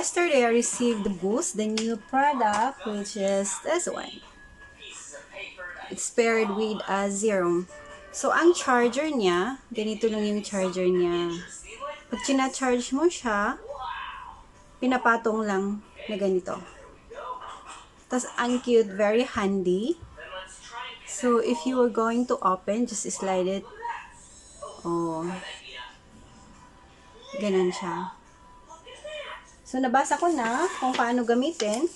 yesterday I received the Boost, the new product, which is this one. It's paired with a serum. So, ang charger niya, ganito lang yung charger niya. Pag charge mo siya, pinapatong lang na ganito. Tapos, ang cute, very handy. So, if you were going to open, just slide it. Oh, ganun siya. So, nabasa ko na kung paano gamitin.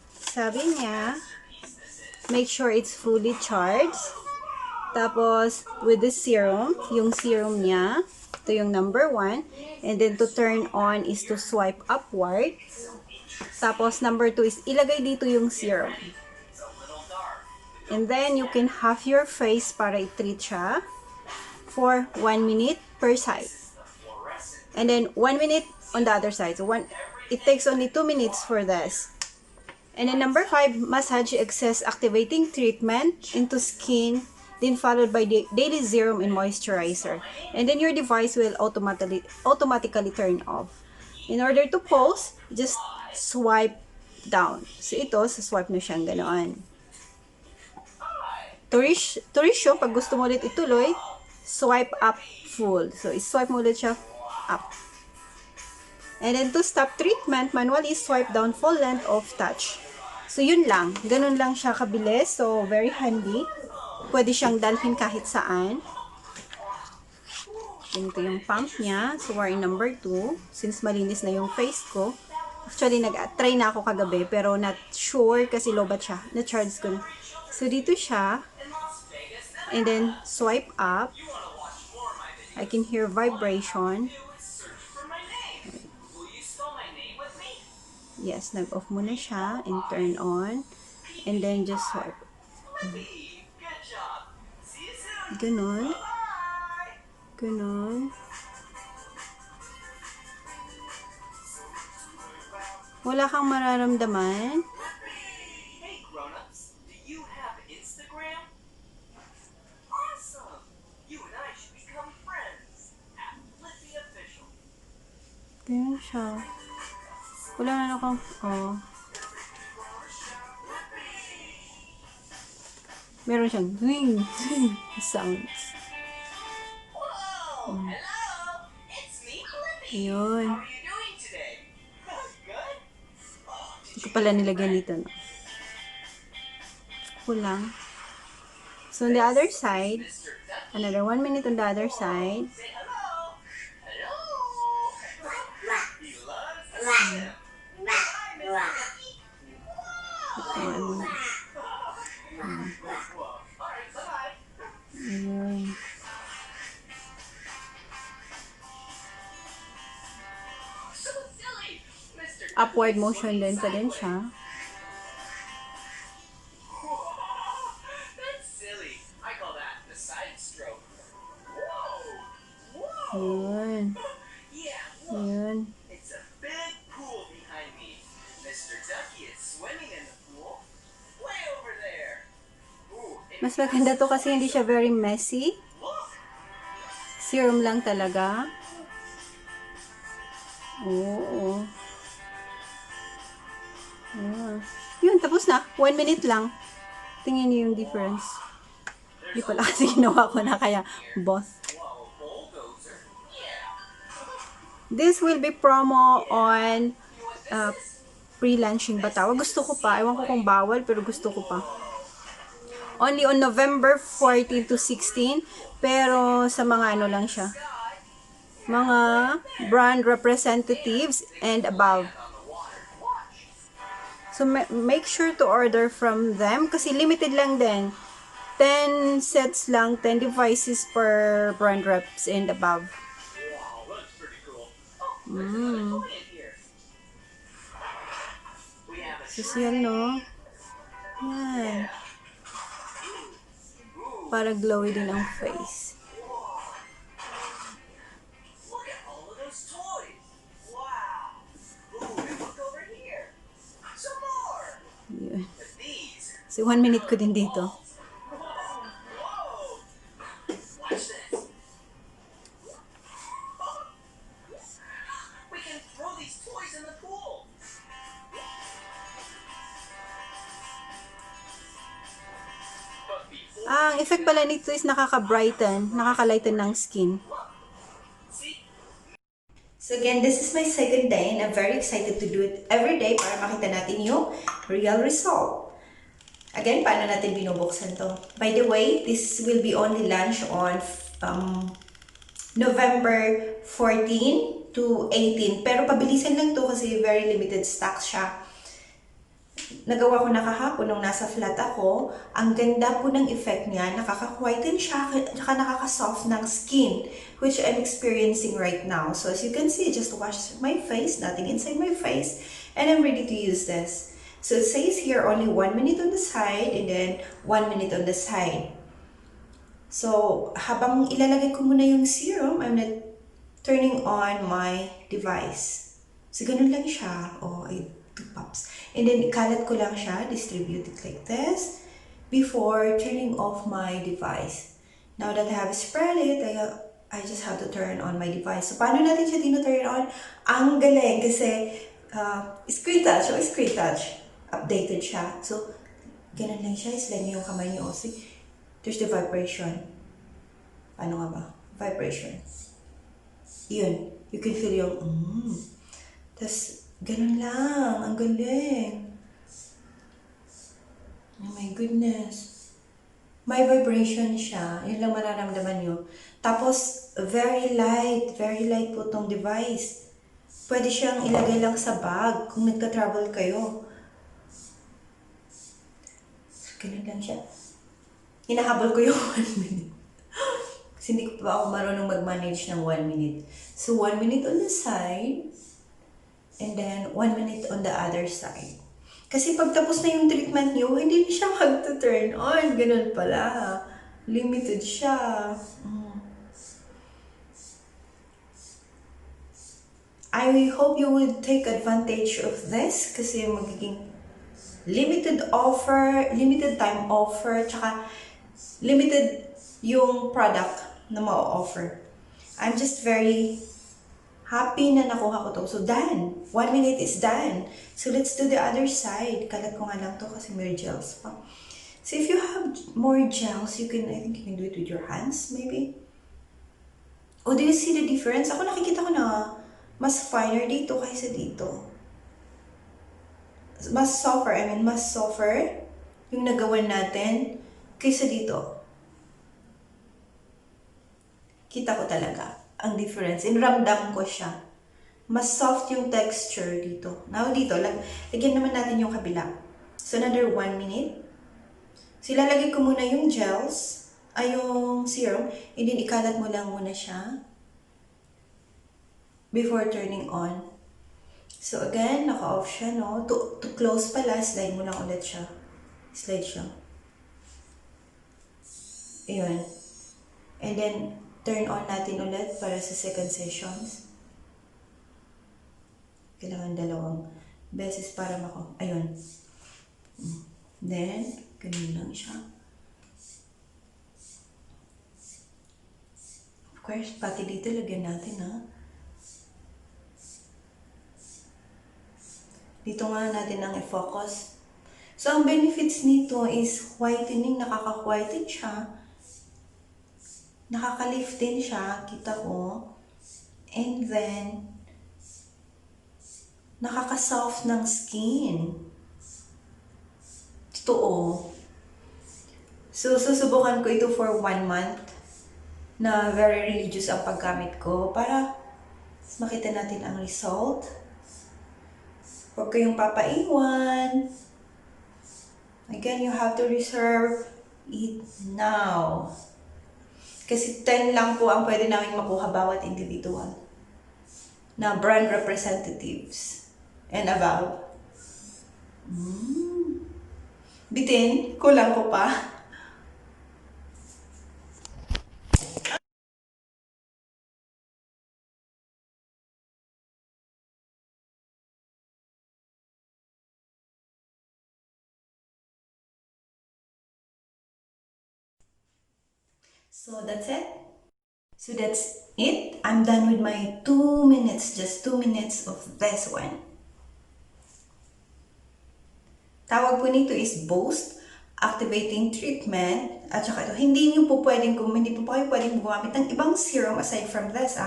Sabi niya, make sure it's fully charged. Tapos, with the serum, yung serum niya, ito yung number 1. And then, to turn on is to swipe upward. Tapos, number 2 is ilagay dito yung serum. And then, you can have your face para i-treat siya for 1 minute per side. And then, 1 minute on the other side. So, it takes only 2 minutes for this. And then, number 5, massage excess activating treatment into skin, then followed by the daily serum and moisturizer. And then your device will automatically turn off. In order to pause, just swipe down. So ito, swipe na siyang ganoon. To reach yung pag gusto mo ulit ituloy, swipe up full. So swipe mo ulit siya up. And then to stop treatment, manually swipe down full length of touch. So yun lang, ganun lang siya kabilis. So very handy. Pwede siyang dalhin kahit saan. Ito yung pump niya. So, we're in number 2. Since malinis na yung face ko. Actually, nag-try na ako kagabi. Pero not sure kasi lobat siya. Na-charge ko na. So, dito siya. And then, swipe up. I can hear vibration. Yes, nag-off muna siya. And turn on. And then, just swipe. Ganon. Ganon. Wala kang mararamdaman. Hey grown-ups, do you have Instagram? Awesome! You and I should become friends at Flippy Official. Ganon siya. Wala na akong... Oh. Meron siyang zwing sounds. Whoa! Hello! It's me, Flippy! Ayun. How are you doing today? Good? Hindi ko pala nilagyan dito, no? Kulang. So, on the other side, another 1 minute on the other side. Say hello! Hello! He loves to see you. Bye, Mr. Ducky! Ayun. Alright, bye-bye. Ayun. So silly! Mr. Upward motion din pa din siya. That's silly. I call that the side stroke. Whoa! Whoa! Ayun. Yeah, look. Ayun. It's a big pool behind me. Mr. Ducky is swimming in the pool. Way over there. Ooh, Mas maganda to kasi hindi siya very messy. look. Serum lang talaga. Oo. Ayan. Yun, tapos na. 1 minute lang. Tingnan niyo yung difference. Hindi pala kasi ginawa ko na kaya both. Whoa, bulldozer. Yeah. This will be promo on pre-launching ba tawag? Gusto ko pa. Ewan ko kung bawal, pero gusto ko pa. Only on November 14 to 16. Pero sa mga ano lang siya. Mga brand representatives and above. So, make sure to order from them kasi limited lang din. 10 sets lang, 10 devices per brand reps and above. Wow, that's pretty cool. Oh, there's another toy in here. We have a Social, no? Yan. Para glowy din ang face. Look at all of those toys. Wow. Ooh, and look over here. Some more. Yun. But these. So, 1 minute ko din dito. Whoa. Watch this. We can throw these toys in the pool. Ang effect pala nito is nakaka-brighten, nakaka-lighten ng skin. So again, this is my second day and I'm very excited to do it every day para makita natin yung real result. Again, paano natin binubuksan to? By the way, this will be only launched on November 14 to 18. Pero pabilisan lang to kasi very limited stock siya. Nagawa ko na kahapon nung nasa flat ako. Ang ganda po ng effect niya. Nakaka-whiten siya, tsaka nakaka-soft ng skin, which I'm experiencing right now. So as you can see, just wash my face, nothing inside my face, and I'm ready to use this. So it says here only 1 minute on the side and then 1 minute on the side. So habang ilalagay ko muna yung serum, I'm not turning on my device. So ganun lang siya. Oh, ay, 2 pops. And then, ikalat ko lang siya, distribute it like this, before turning off my device. Now that I have spread it, I just have to turn on my device. So, paano natin siya turn on? Ang galing kasi screen touch, screen touch. Updated siya. So, ganun lang siya. Slide niyo yung kamay niyo. See? There's the vibration. Ano nga ba? Vibration. Yun. You can feel yung, Tas, ganun lang. Ang galing. Oh my goodness. May vibration siya. Yun lang mararamdaman nyo. Tapos, very light. Very light po tong device. Pwede siyang ilagay lang sa bag kung nagka-travel kayo. Ganun lang siya. Hinahabol ko yung 1 minute. Kasi hindi ko pa ako marunong mag-manage ng 1 minute. So, 1 minute on the side. And then, 1 minute on the other side. Kasi pag tapos na yung treatment nyo, hindi na siya mag-turn on. Ganun pala. Limited siya. I hope you would take advantage of this kasi magiging limited offer, limited time offer, tsaka limited yung product na ma-offer. I'm just very happy na nakuha ko to. So, done. 1 minute is done. So, let's do the other side. Kalat ko nga lang to kasi may gels pa. So, if you have more gels, I think you can do it with your hands, maybe. Oh, do you see the difference? Ako nakikita ko na mas finer dito kaysa dito. Mas softer yung nagawa natin kaysa dito. Kita ko talaga ang difference. Ramdam ko siya. Mas soft yung texture dito. Now dito, lagyan naman natin yung kabila. So another 1 minute. So ilalagay ko muna yung gels, yung serum, and then ikalat mo lang muna siya before turning on. So again, naka-off siya, no? To close pala, slide mo lang ulit siya. Slide siya. Ayun. And then, turn on natin ulit para sa second sessions. Kailangan 2 beses para ayun. Then, ganun lang siya. Of course, pati dito lagyan natin, ha? Dito nga natin ang i-focus. So, ang benefits nito is whitening, nakaka-whiten siya. Nakaka-lift din siya, kita ko. And then, nakaka-soft ng skin. Totoo. So, susubukan ko ito for 1 month na very religious ang paggamit ko para makita natin ang result. Huwag kayong papaiwan. Again, you have to reserve it now. Kasi 10 lang po ang pwede namin makuha bawat individual na brand representatives and above. Bitin, kulang ko pa. So that's it. So that's it. I'm done with my 2 minutes, just 2 minutes of this one. Tawag po nito is Boost activating treatment. At saka ito, hindi po kayo pwedeng gumamit ng ibang serum aside from this,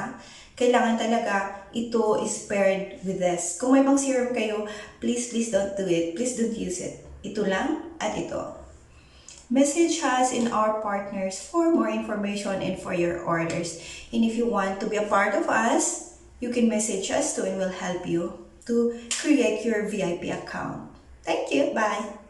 Kailangan talaga ito is paired with this. Kung may ibang serum kayo, please don't do it. Please don't use it. Ito lang at ito. Message us in our partners for more information and for your orders. And if you want to be a part of us, you can message us too and we'll help you to create your VIP account. Thank you. Bye.